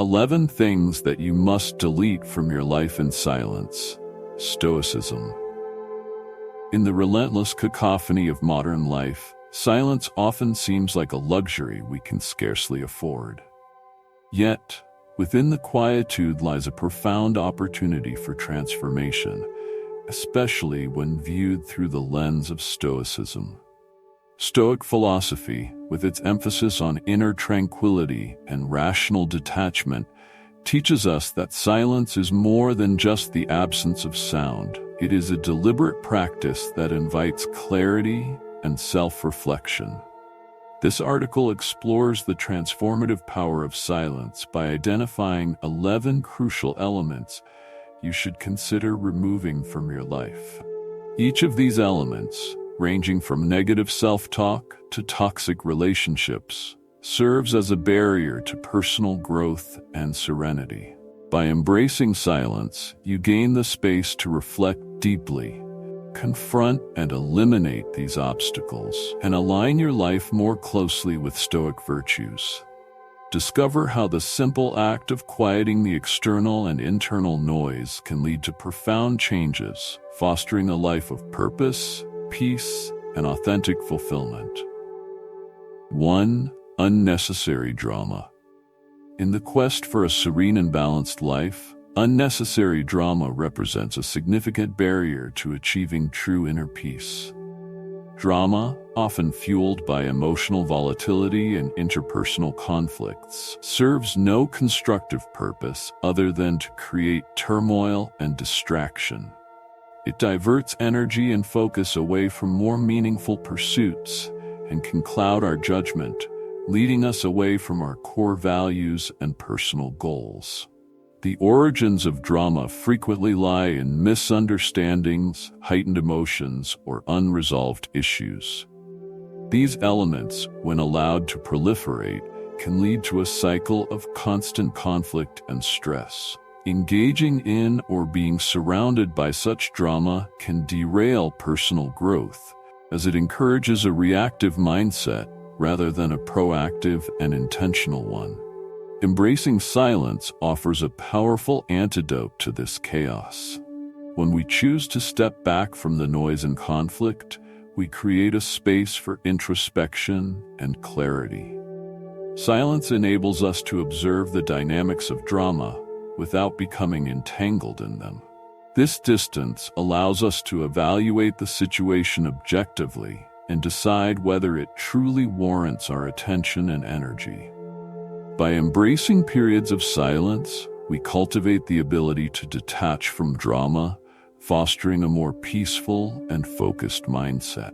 11 things that you must delete from your life in silence. Stoicism. In the relentless cacophony of modern life, silence often seems like a luxury we can scarcely afford. Yet, within the quietude lies a profound opportunity for transformation, especially when viewed through the lens of Stoicism. Stoic philosophy, with its emphasis on inner tranquility and rational detachment, teaches us that silence is more than just the absence of sound. It is a deliberate practice that invites clarity and self-reflection. This article explores the transformative power of silence by identifying 11 crucial elements you should consider removing from your life. Each of these elements, ranging from negative self-talk to toxic relationships, serves as a barrier to personal growth and serenity. By embracing silence, you gain the space to reflect deeply, confront and eliminate these obstacles, and align your life more closely with Stoic virtues. Discover how the simple act of quieting the external and internal noise can lead to profound changes, fostering a life of purpose, peace, and authentic fulfillment. 1. Unnecessary drama. In the quest for a serene and balanced life, unnecessary drama represents a significant barrier to achieving true inner peace. Drama, often fueled by emotional volatility and interpersonal conflicts, serves no constructive purpose other than to create turmoil and distraction. It diverts energy and focus away from more meaningful pursuits and can cloud our judgment, leading us away from our core values and personal goals. The origins of drama frequently lie in misunderstandings, heightened emotions, or unresolved issues. These elements, when allowed to proliferate, can lead to a cycle of constant conflict and stress. Engaging in or being surrounded by such drama can derail personal growth, as it encourages a reactive mindset rather than a proactive and intentional one. Embracing silence offers a powerful antidote to this chaos. When we choose to step back from the noise and conflict, we create a space for introspection and clarity. Silence enables us to observe the dynamics of drama without becoming entangled in them. This distance allows us to evaluate the situation objectively and decide whether it truly warrants our attention and energy. By embracing periods of silence, we cultivate the ability to detach from drama, fostering a more peaceful and focused mindset.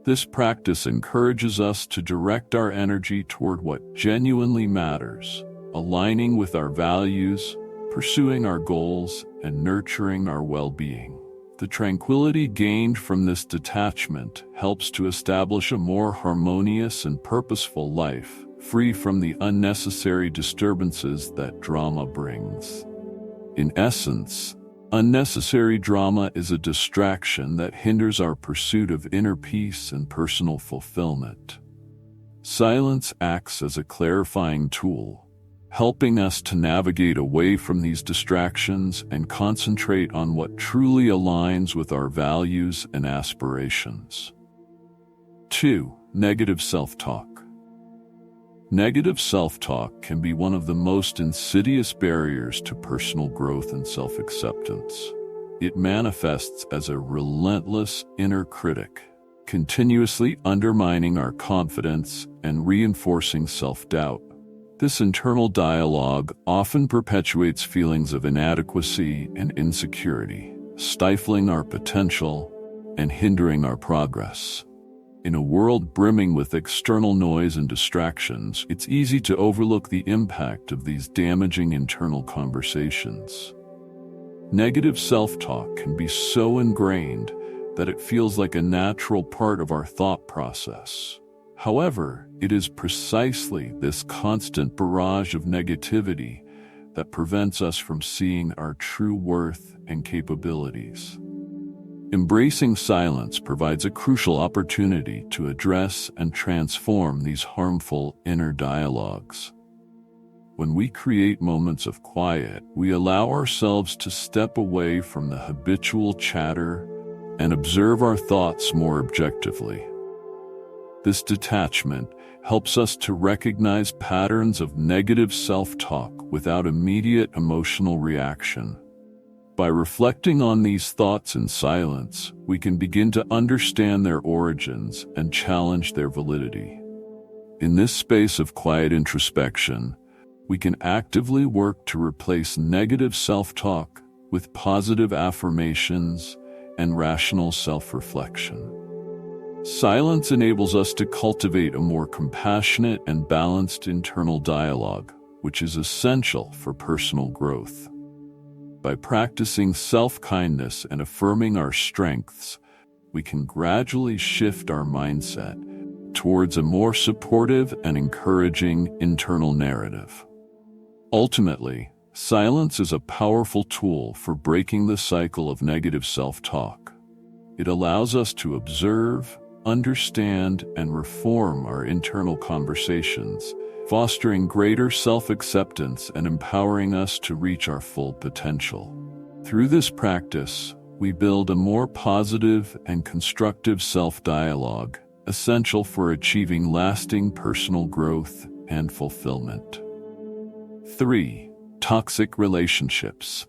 This practice encourages us to direct our energy toward what genuinely matters, aligning with our values, pursuing our goals, and nurturing our well-being. The tranquility gained from this detachment helps to establish a more harmonious and purposeful life, free from the unnecessary disturbances that drama brings. In essence, unnecessary drama is a distraction that hinders our pursuit of inner peace and personal fulfillment. Silence acts as a clarifying tool, helping us to navigate away from these distractions and concentrate on what truly aligns with our values and aspirations. 2. Negative self-talk. Negative self-talk can be one of the most insidious barriers to personal growth and self-acceptance. It manifests as a relentless inner critic, continuously undermining our confidence and reinforcing self-doubt. This internal dialogue often perpetuates feelings of inadequacy and insecurity, stifling our potential and hindering our progress. In a world brimming with external noise and distractions, it's easy to overlook the impact of these damaging internal conversations. Negative self-talk can be so ingrained that it feels like a natural part of our thought process. However, it is precisely this constant barrage of negativity that prevents us from seeing our true worth and capabilities. Embracing silence provides a crucial opportunity to address and transform these harmful inner dialogues. When we create moments of quiet, we allow ourselves to step away from the habitual chatter and observe our thoughts more objectively. This detachment helps us to recognize patterns of negative self-talk without immediate emotional reaction. By reflecting on these thoughts in silence, we can begin to understand their origins and challenge their validity. In this space of quiet introspection, we can actively work to replace negative self-talk with positive affirmations and rational self-reflection. Silence enables us to cultivate a more compassionate and balanced internal dialogue, which is essential for personal growth. By practicing self-kindness and affirming our strengths, we can gradually shift our mindset towards a more supportive and encouraging internal narrative. Ultimately, silence is a powerful tool for breaking the cycle of negative self-talk. It allows us to observe, understand, and reform our internal conversations, fostering greater self-acceptance and empowering us to reach our full potential. Through this practice, we build a more positive and constructive self-dialogue, essential for achieving lasting personal growth and fulfillment. 3. Toxic relationships.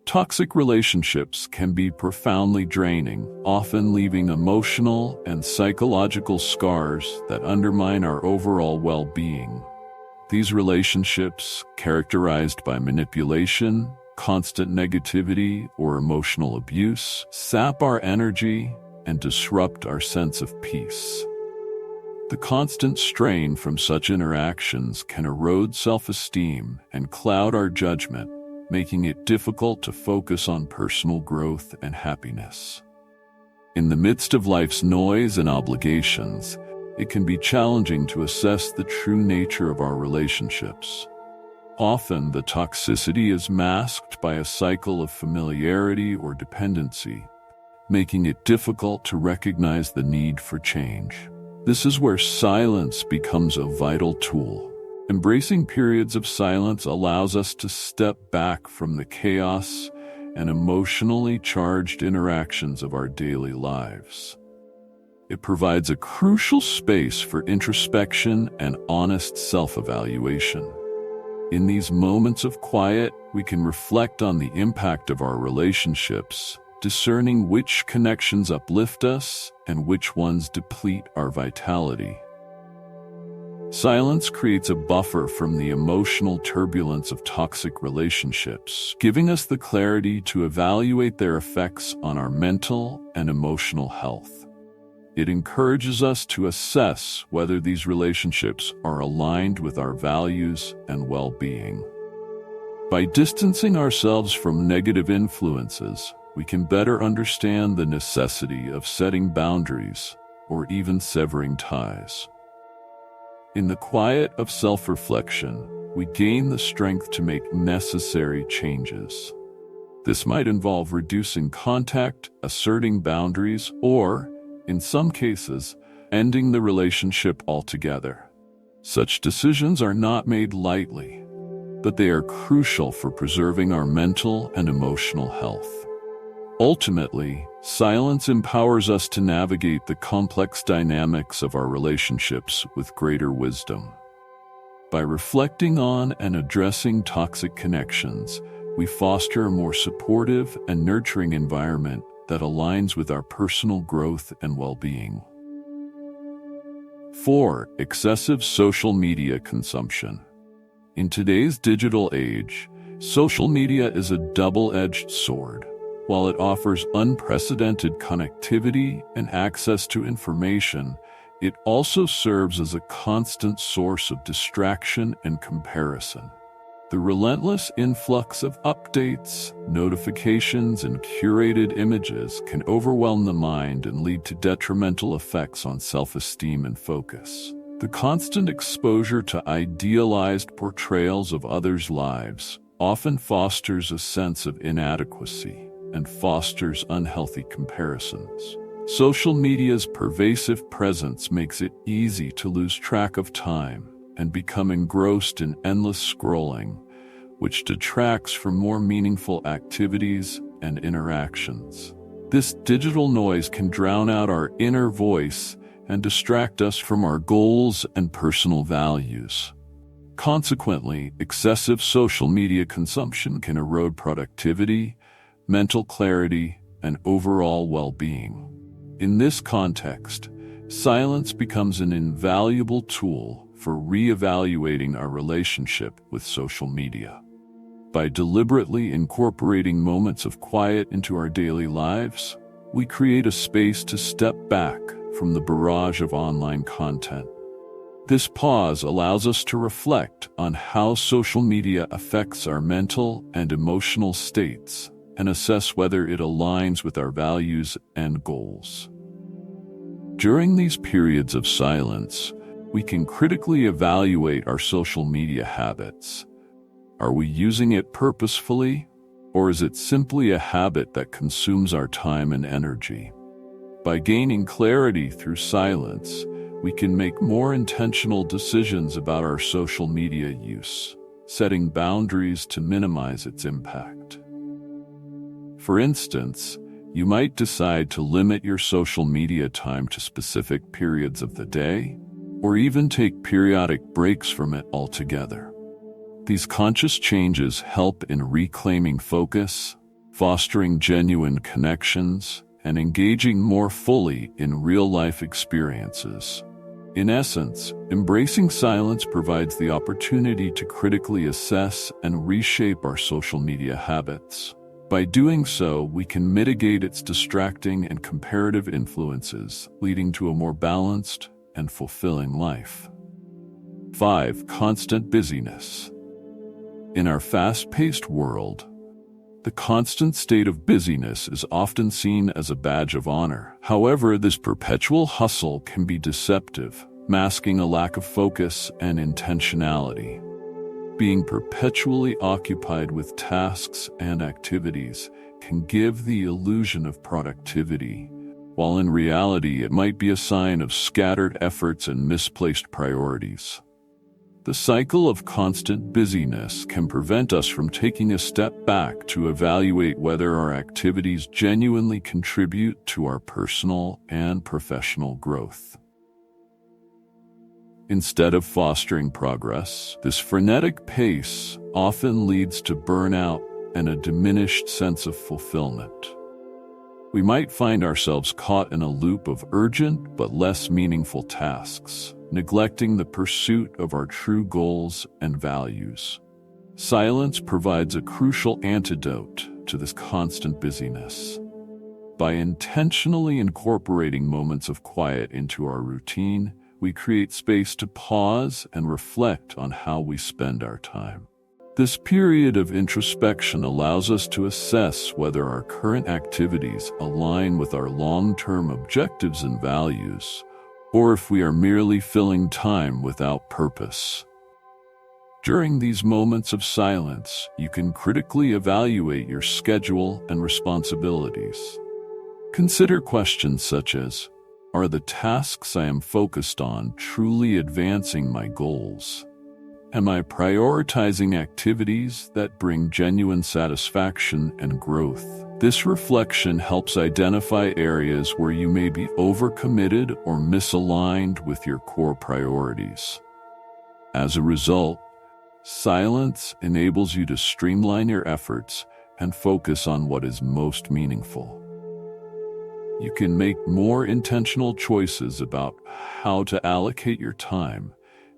Toxic relationships can be profoundly draining, often leaving emotional and psychological scars that undermine our overall well-being. These relationships, characterized by manipulation, constant negativity, or emotional abuse, sap our energy and disrupt our sense of peace. The constant strain from such interactions can erode self-esteem and cloud our judgment, making it difficult to focus on personal growth and happiness. In the midst of life's noise and obligations, it can be challenging to assess the true nature of our relationships. Often, the toxicity is masked by a cycle of familiarity or dependency, making it difficult to recognize the need for change. This is where silence becomes a vital tool. Embracing periods of silence allows us to step back from the chaos and emotionally charged interactions of our daily lives. It provides a crucial space for introspection and honest self-evaluation. In these moments of quiet, we can reflect on the impact of our relationships, discerning which connections uplift us and which ones deplete our vitality. Silence creates a buffer from the emotional turbulence of toxic relationships, giving us the clarity to evaluate their effects on our mental and emotional health. It encourages us to assess whether these relationships are aligned with our values and well-being. By distancing ourselves from negative influences, we can better understand the necessity of setting boundaries or even severing ties. In the quiet of self-reflection, we gain the strength to make necessary changes. This might involve reducing contact, asserting boundaries, or, in some cases, ending the relationship altogether. Such decisions are not made lightly, but they are crucial for preserving our mental and emotional health. Ultimately, silence empowers us to navigate the complex dynamics of our relationships with greater wisdom. By reflecting on and addressing toxic connections, we foster a more supportive and nurturing environment that aligns with our personal growth and well-being. 4. Excessive social media consumption. In today's digital age, social media is a double-edged sword. While it offers unprecedented connectivity and access to information, it also serves as a constant source of distraction and comparison. The relentless influx of updates, notifications, and curated images can overwhelm the mind and lead to detrimental effects on self-esteem and focus. The constant exposure to idealized portrayals of others' lives often fosters a sense of inadequacy and fosters unhealthy comparisons. Social media's pervasive presence makes it easy to lose track of time and become engrossed in endless scrolling, which detracts from more meaningful activities and interactions. This digital noise can drown out our inner voice and distract us from our goals and personal values. Consequently, excessive social media consumption can erode productivity, mental clarity, and overall well-being. In this context, silence becomes an invaluable tool for re-evaluating our relationship with social media. By deliberately incorporating moments of quiet into our daily lives, we create a space to step back from the barrage of online content. This pause allows us to reflect on how social media affects our mental and emotional states and assess whether it aligns with our values and goals. During these periods of silence, we can critically evaluate our social media habits. Are we using it purposefully, or is it simply a habit that consumes our time and energy? By gaining clarity through silence, we can make more intentional decisions about our social media use, setting boundaries to minimize its impact. For instance, you might decide to limit your social media time to specific periods of the day, or even take periodic breaks from it altogether. These conscious changes help in reclaiming focus, fostering genuine connections, and engaging more fully in real-life experiences. In essence, embracing silence provides the opportunity to critically assess and reshape our social media habits. By doing so, we can mitigate its distracting and comparative influences, leading to a more balanced and fulfilling life. 5. Constant busyness. In our fast-paced world, the constant state of busyness is often seen as a badge of honor. However, this perpetual hustle can be deceptive, masking a lack of focus and intentionality. Being perpetually occupied with tasks and activities can give the illusion of productivity, while in reality it might be a sign of scattered efforts and misplaced priorities. The cycle of constant busyness can prevent us from taking a step back to evaluate whether our activities genuinely contribute to our personal and professional growth. Instead of fostering progress, this frenetic pace often leads to burnout and a diminished sense of fulfillment. We might find ourselves caught in a loop of urgent but less meaningful tasks, neglecting the pursuit of our true goals and values. Silence provides a crucial antidote to this constant busyness. By intentionally incorporating moments of quiet into our routine, we create space to pause and reflect on how we spend our time. This period of introspection allows us to assess whether our current activities align with our long-term objectives and values, or if we are merely filling time without purpose. During these moments of silence, you can critically evaluate your schedule and responsibilities. Consider questions such as, are the tasks I am focused on truly advancing my goals? Am I prioritizing activities that bring genuine satisfaction and growth? This reflection helps identify areas where you may be overcommitted or misaligned with your core priorities. As a result, silence enables you to streamline your efforts and focus on what is most meaningful. You can make more intentional choices about how to allocate your time,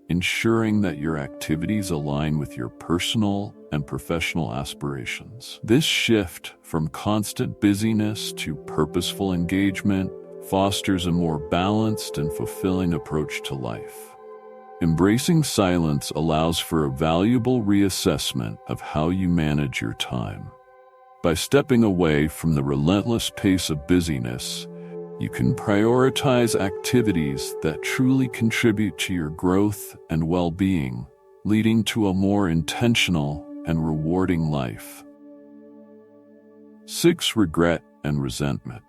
ensuring that your activities align with your personal and professional aspirations. This shift from constant busyness to purposeful engagement fosters a more balanced and fulfilling approach to life. Embracing silence allows for a valuable reassessment of how you manage your time. By stepping away from the relentless pace of busyness, you can prioritize activities that truly contribute to your growth and well-being, leading to a more intentional and rewarding life. 6. Regret and resentment.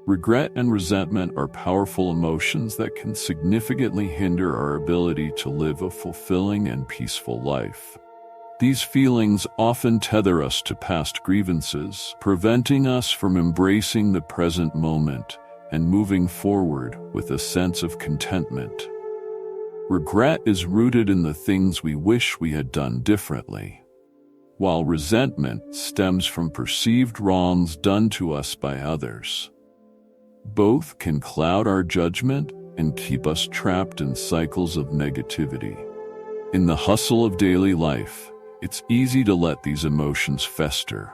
Regret and resentment are powerful emotions that can significantly hinder our ability to live a fulfilling and peaceful life. These feelings often tether us to past grievances, preventing us from embracing the present moment and moving forward with a sense of contentment. Regret is rooted in the things we wish we had done differently, while resentment stems from perceived wrongs done to us by others. Both can cloud our judgment and keep us trapped in cycles of negativity. In the hustle of daily life, it's easy to let these emotions fester,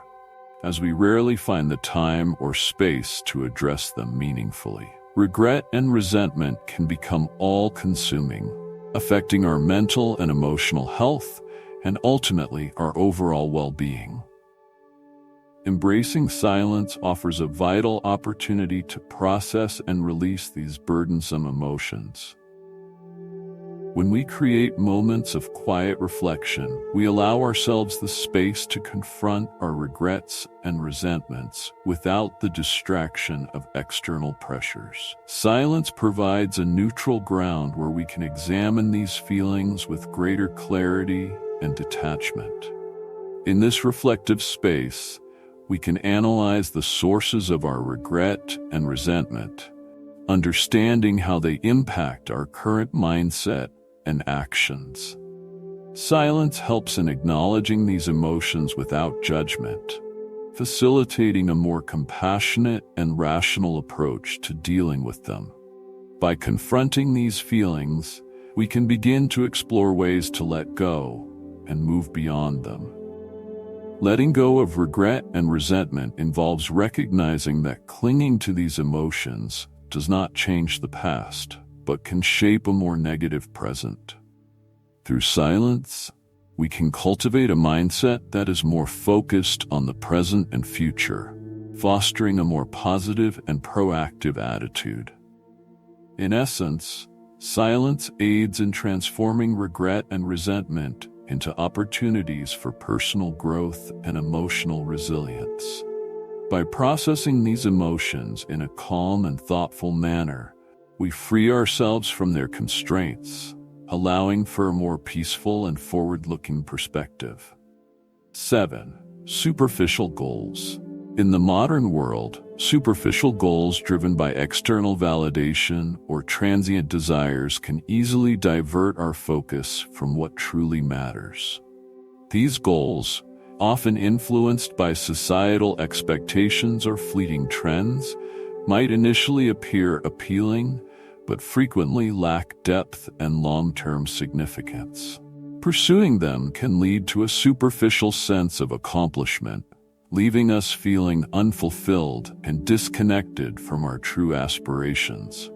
as we rarely find the time or space to address them meaningfully. Regret and resentment can become all-consuming, affecting our mental and emotional health and ultimately our overall well-being. Embracing silence offers a vital opportunity to process and release these burdensome emotions. When we create moments of quiet reflection, we allow ourselves the space to confront our regrets and resentments without the distraction of external pressures. Silence provides a neutral ground where we can examine these feelings with greater clarity and detachment. In this reflective space, we can analyze the sources of our regret and resentment, understanding how they impact our current mindset and actions. Silence helps in acknowledging these emotions without judgment, facilitating a more compassionate and rational approach to dealing with them. By confronting these feelings, we can begin to explore ways to let go and move beyond them. Letting go of regret and resentment involves recognizing that clinging to these emotions does not change the past, but can shape a more negative present. Through silence, we can cultivate a mindset that is more focused on the present and future, fostering a more positive and proactive attitude. In essence, silence aids in transforming regret and resentment into opportunities for personal growth and emotional resilience. By processing these emotions in a calm and thoughtful manner, we free ourselves from their constraints, allowing for a more peaceful and forward-looking perspective. 7. Superficial goals. In the modern world, superficial goals driven by external validation or transient desires can easily divert our focus from what truly matters. These goals, often influenced by societal expectations or fleeting trends, might initially appear appealing, but frequently lack depth and long-term significance. Pursuing them can lead to a superficial sense of accomplishment, leaving us feeling unfulfilled and disconnected from our true aspirations.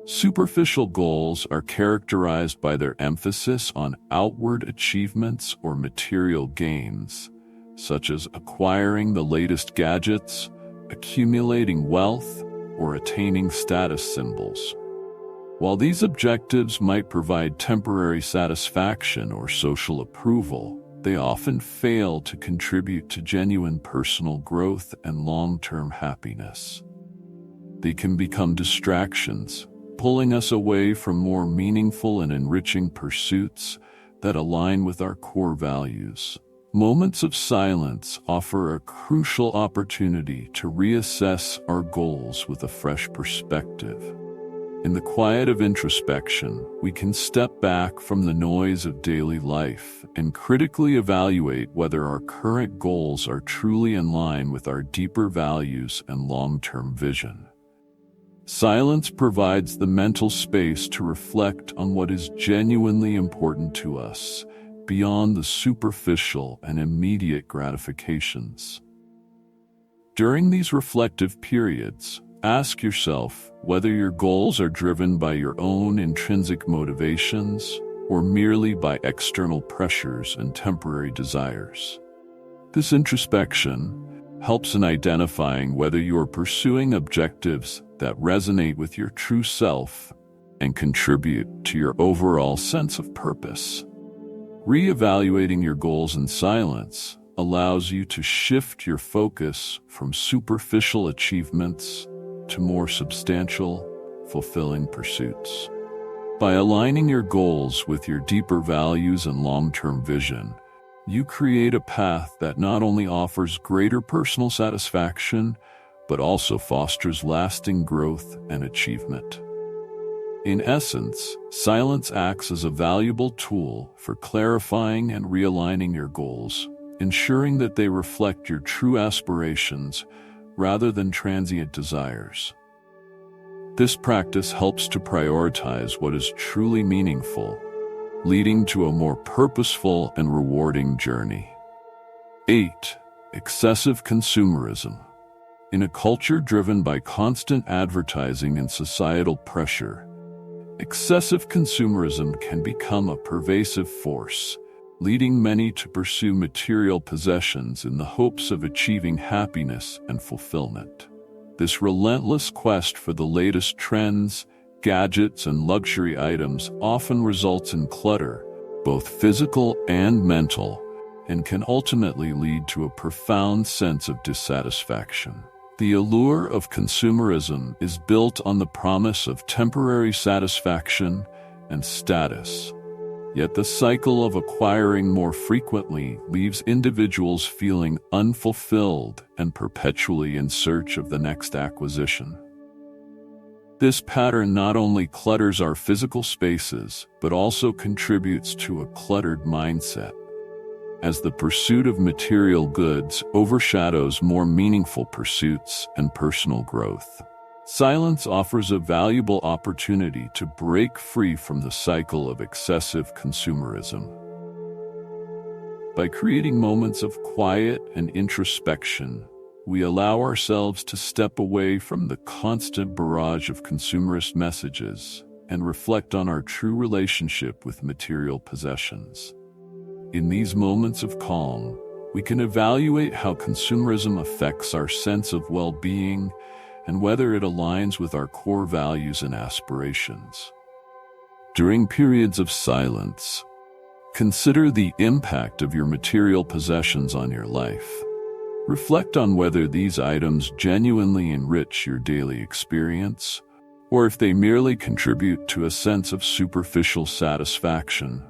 Superficial goals are characterized by their emphasis on outward achievements or material gains, such as acquiring the latest gadgets, accumulating wealth, or attaining status symbols. While these objectives might provide temporary satisfaction or social approval, they often fail to contribute to genuine personal growth and long-term happiness. They can become distractions, pulling us away from more meaningful and enriching pursuits that align with our core values. Moments of silence offer a crucial opportunity to reassess our goals with a fresh perspective. In the quiet of introspection, we can step back from the noise of daily life and critically evaluate whether our current goals are truly in line with our deeper values and long-term vision. Silence provides the mental space to reflect on what is genuinely important to us, beyond the superficial and immediate gratifications. During these reflective periods, ask yourself whether your goals are driven by your own intrinsic motivations or merely by external pressures and temporary desires. This introspection helps in identifying whether you are pursuing objectives that resonate with your true self and contribute to your overall sense of purpose. Reevaluating your goals in silence allows you to shift your focus from superficial achievements to more substantial, fulfilling pursuits. By aligning your goals with your deeper values and long-term vision, you create a path that not only offers greater personal satisfaction, but also fosters lasting growth and achievement. In essence, silence acts as a valuable tool for clarifying and realigning your goals, ensuring that they reflect your true aspirations rather than transient desires. This practice helps to prioritize what is truly meaningful, leading to a more purposeful and rewarding journey. 8. Excessive consumerism. In a culture driven by constant advertising and societal pressure, excessive consumerism can become a pervasive force, leading many to pursue material possessions in the hopes of achieving happiness and fulfillment. This relentless quest for the latest trends, gadgets, and luxury items often results in clutter, both physical and mental, and can ultimately lead to a profound sense of dissatisfaction. The allure of consumerism is built on the promise of temporary satisfaction and status. Yet the cycle of acquiring more frequently leaves individuals feeling unfulfilled and perpetually in search of the next acquisition. This pattern not only clutters our physical spaces, but also contributes to a cluttered mindset, as the pursuit of material goods overshadows more meaningful pursuits and personal growth. Silence offers a valuable opportunity to break free from the cycle of excessive consumerism. By creating moments of quiet and introspection, we allow ourselves to step away from the constant barrage of consumerist messages and reflect on our true relationship with material possessions. In these moments of calm, we can evaluate how consumerism affects our sense of well-being and whether it aligns with our core values and aspirations. During periods of silence, consider the impact of your material possessions on your life. Reflect on whether these items genuinely enrich your daily experience, or if they merely contribute to a sense of superficial satisfaction.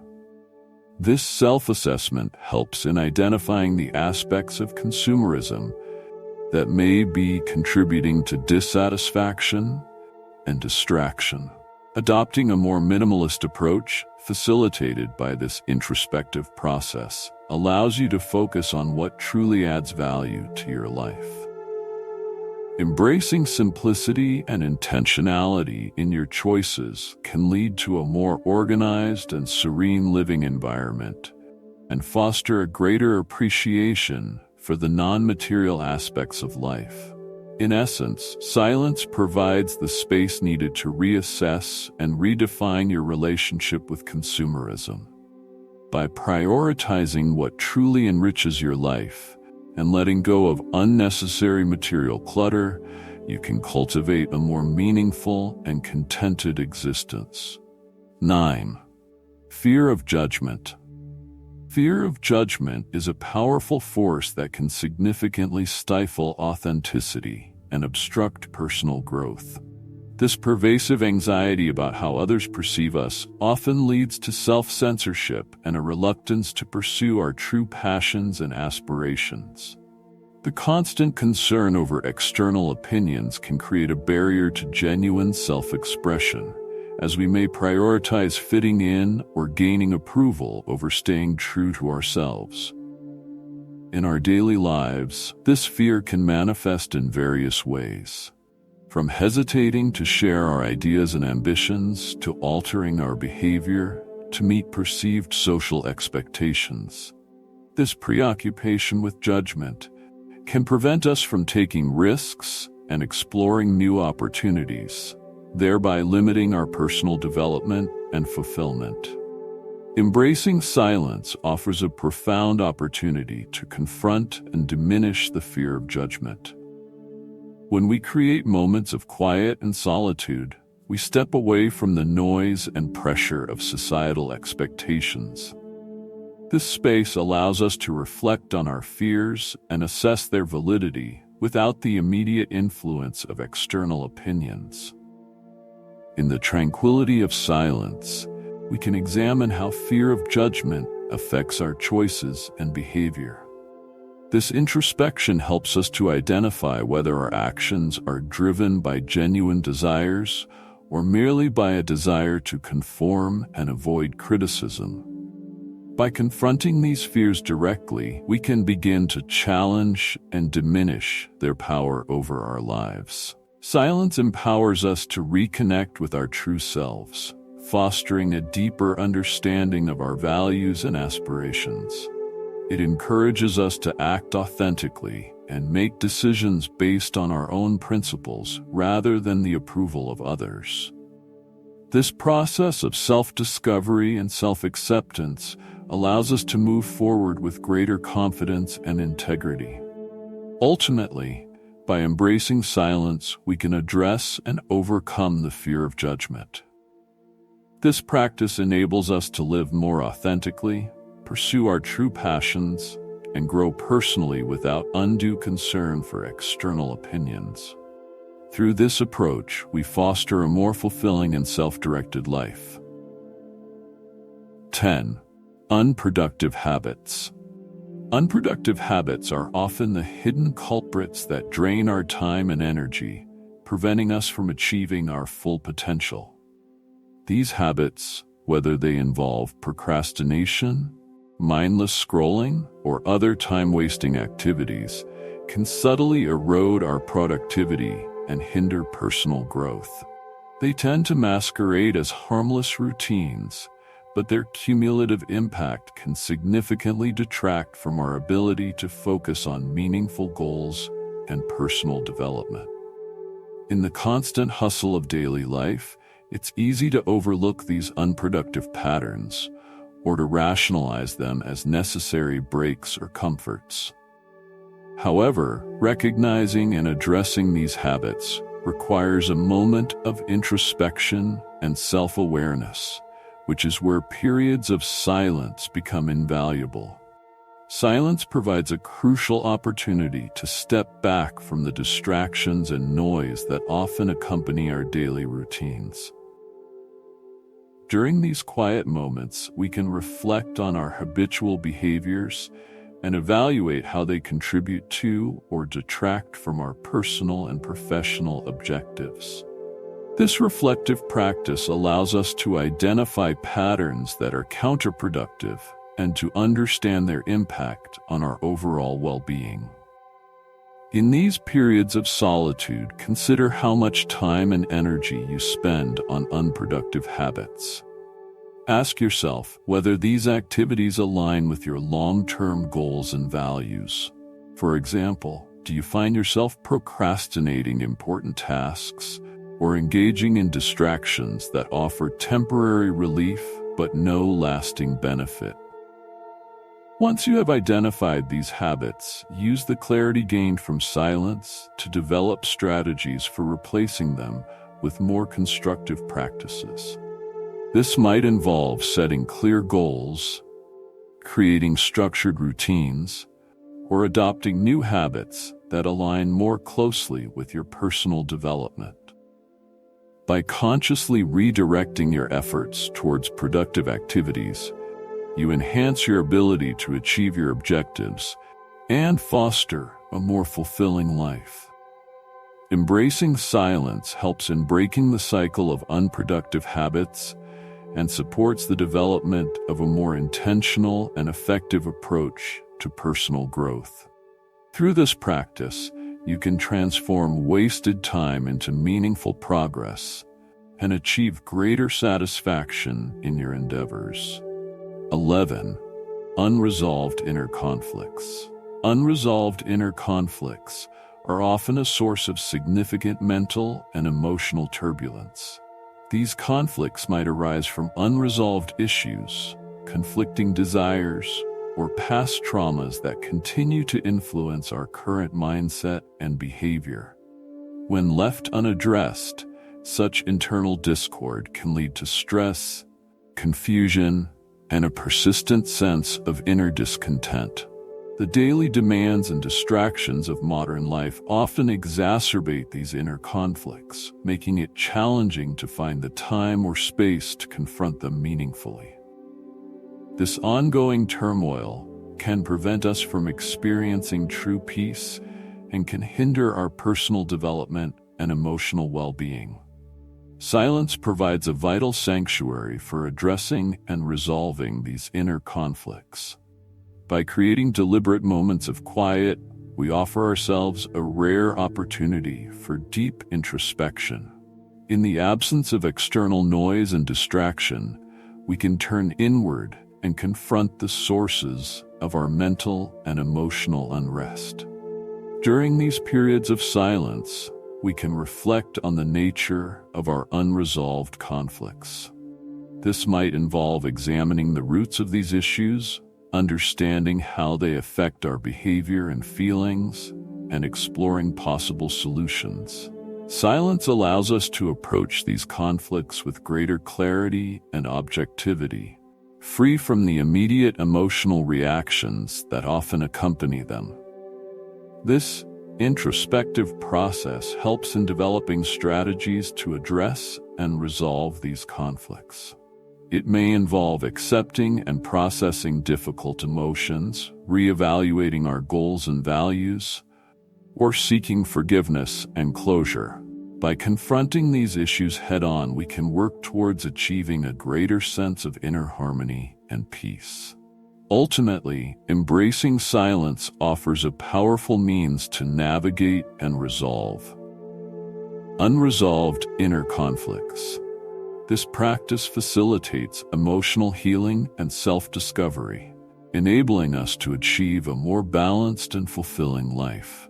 This self-assessment helps in identifying the aspects of consumerism that may be contributing to dissatisfaction and distraction. Adopting a more minimalist approach, facilitated by this introspective process, allows you to focus on what truly adds value to your life. Embracing simplicity and intentionality in your choices can lead to a more organized and serene living environment and foster a greater appreciation for the non-material aspects of life. In essence, silence provides the space needed to reassess and redefine your relationship with consumerism. By prioritizing what truly enriches your life and letting go of unnecessary material clutter, you can cultivate a more meaningful and contented existence. 9. Fear of judgment. Fear of judgment is a powerful force that can significantly stifle authenticity and obstruct personal growth. This pervasive anxiety about how others perceive us often leads to self-censorship and a reluctance to pursue our true passions and aspirations. The constant concern over external opinions can create a barrier to genuine self-expression, as we may prioritize fitting in or gaining approval over staying true to ourselves. In our daily lives, this fear can manifest in various ways. From hesitating to share our ideas and ambitions, to altering our behavior to meet perceived social expectations. This preoccupation with judgment can prevent us from taking risks and exploring new opportunities, thereby limiting our personal development and fulfillment. Embracing silence offers a profound opportunity to confront and diminish the fear of judgment. When we create moments of quiet and solitude, we step away from the noise and pressure of societal expectations. This space allows us to reflect on our fears and assess their validity, without the immediate influence of external opinions. In the tranquility of silence, we can examine how fear of judgment affects our choices and behavior. This introspection helps us to identify whether our actions are driven by genuine desires or merely by a desire to conform and avoid criticism. By confronting these fears directly, we can begin to challenge and diminish their power over our lives. Silence empowers us to reconnect with our true selves, fostering a deeper understanding of our values and aspirations. It encourages us to act authentically and make decisions based on our own principles rather than the approval of others. This process of self-discovery and self-acceptance allows us to move forward with greater confidence and integrity. Ultimately, by embracing silence, we can address and overcome the fear of judgment. This practice enables us to live more authentically, pursue our true passions, and grow personally without undue concern for external opinions. Through this approach, we foster a more fulfilling and self-directed life. 10. Unproductive habits. Unproductive habits are often the hidden culprits that drain our time and energy, preventing us from achieving our full potential. These habits, whether they involve procrastination, mindless scrolling, or other time-wasting activities, can subtly erode our productivity and hinder personal growth. They tend to masquerade as harmless routines, but their cumulative impact can significantly detract from our ability to focus on meaningful goals and personal development. In the constant hustle of daily life, it's easy to overlook these unproductive patterns or to rationalize them as necessary breaks or comforts. However, recognizing and addressing these habits requires a moment of introspection and self-awareness, which is where periods of silence become invaluable. Silence provides a crucial opportunity to step back from the distractions and noise that often accompany our daily routines. During these quiet moments, we can reflect on our habitual behaviors and evaluate how they contribute to or detract from our personal and professional objectives. This reflective practice allows us to identify patterns that are counterproductive and to understand their impact on our overall well-being. In these periods of solitude, consider how much time and energy you spend on unproductive habits. Ask yourself whether these activities align with your long-term goals and values. For example, do you find yourself procrastinating important tasks or engaging in distractions that offer temporary relief but no lasting benefit? Once you have identified these habits, use the clarity gained from silence to develop strategies for replacing them with more constructive practices. This might involve setting clear goals, creating structured routines, or adopting new habits that align more closely with your personal development. By consciously redirecting your efforts towards productive activities, you enhance your ability to achieve your objectives and foster a more fulfilling life. Embracing silence helps in breaking the cycle of unproductive habits and supports the development of a more intentional and effective approach to personal growth. Through this practice, you can transform wasted time into meaningful progress and achieve greater satisfaction in your endeavors. 11. Unresolved inner conflicts. Unresolved inner conflicts are often a source of significant mental and emotional turbulence. These conflicts might arise from unresolved issues, conflicting desires, or past traumas that continue to influence our current mindset and behavior. When left unaddressed, such internal discord can lead to stress, confusion, and a persistent sense of inner discontent. The daily demands and distractions of modern life often exacerbate these inner conflicts, making it challenging to find the time or space to confront them meaningfully. This ongoing turmoil can prevent us from experiencing true peace and can hinder our personal development and emotional well-being. Silence provides a vital sanctuary for addressing and resolving these inner conflicts. By creating deliberate moments of quiet, we offer ourselves a rare opportunity for deep introspection. In the absence of external noise and distraction, we can turn inward and confront the sources of our mental and emotional unrest. During these periods of silence, we can reflect on the nature of our unresolved conflicts. This might involve examining the roots of these issues, understanding how they affect our behavior and feelings, and exploring possible solutions. Silence allows us to approach these conflicts with greater clarity and objectivity, free from the immediate emotional reactions that often accompany them. This introspective process helps in developing strategies to address and resolve these conflicts. It may involve accepting and processing difficult emotions, reevaluating our goals and values, or seeking forgiveness and closure. By confronting these issues head-on, we can work towards achieving a greater sense of inner harmony and peace. Ultimately, embracing silence offers a powerful means to navigate and resolve unresolved inner conflicts. This practice facilitates emotional healing and self-discovery, enabling us to achieve a more balanced and fulfilling life.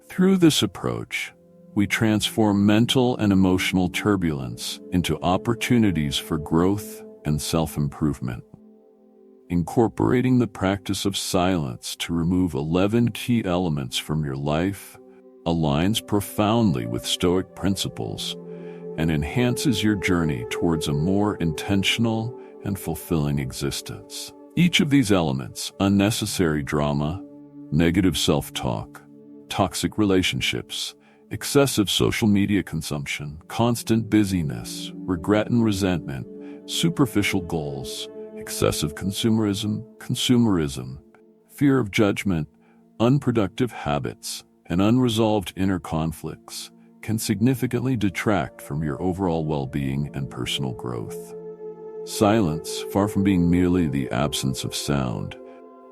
Through this approach, we transform mental and emotional turbulence into opportunities for growth and self-improvement. Incorporating the practice of silence to remove 11 key elements from your life aligns profoundly with Stoic principles and enhances your journey towards a more intentional and fulfilling existence. Each of these elements, unnecessary drama, negative self-talk, toxic relationships, excessive social media consumption, constant busyness, regret and resentment, superficial goals, excessive consumerism, fear of judgment, unproductive habits, and unresolved inner conflicts can significantly detract from your overall well-being and personal growth. Silence, far from being merely the absence of sound,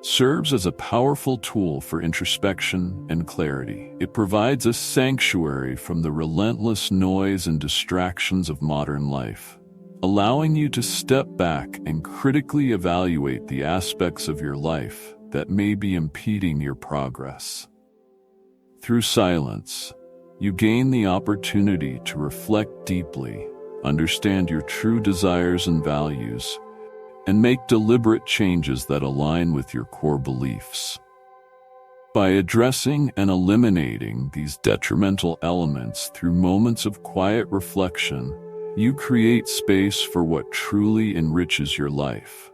serves as a powerful tool for introspection and clarity. It provides a sanctuary from the relentless noise and distractions of modern life, allowing you to step back and critically evaluate the aspects of your life that may be impeding your progress. Through silence, you gain the opportunity to reflect deeply, understand your true desires and values, and make deliberate changes that align with your core beliefs. By addressing and eliminating these detrimental elements through moments of quiet reflection, you create space for what truly enriches your life.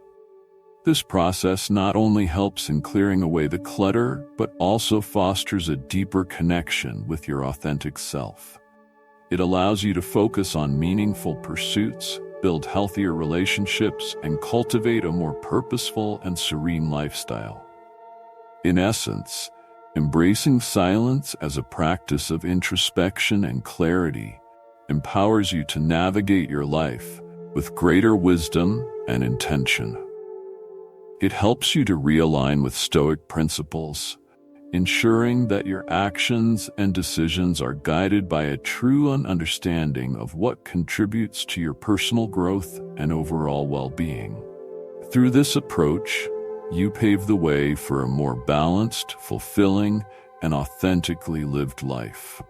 This process not only helps in clearing away the clutter, but also fosters a deeper connection with your authentic self. It allows you to focus on meaningful pursuits, build healthier relationships, and cultivate a more purposeful and serene lifestyle. In essence, embracing silence as a practice of introspection and clarity empowers you to navigate your life with greater wisdom and intention. It helps you to realign with Stoic principles, ensuring that your actions and decisions are guided by a true understanding of what contributes to your personal growth and overall well-being. Through this approach, you pave the way for a more balanced, fulfilling, and authentically lived life.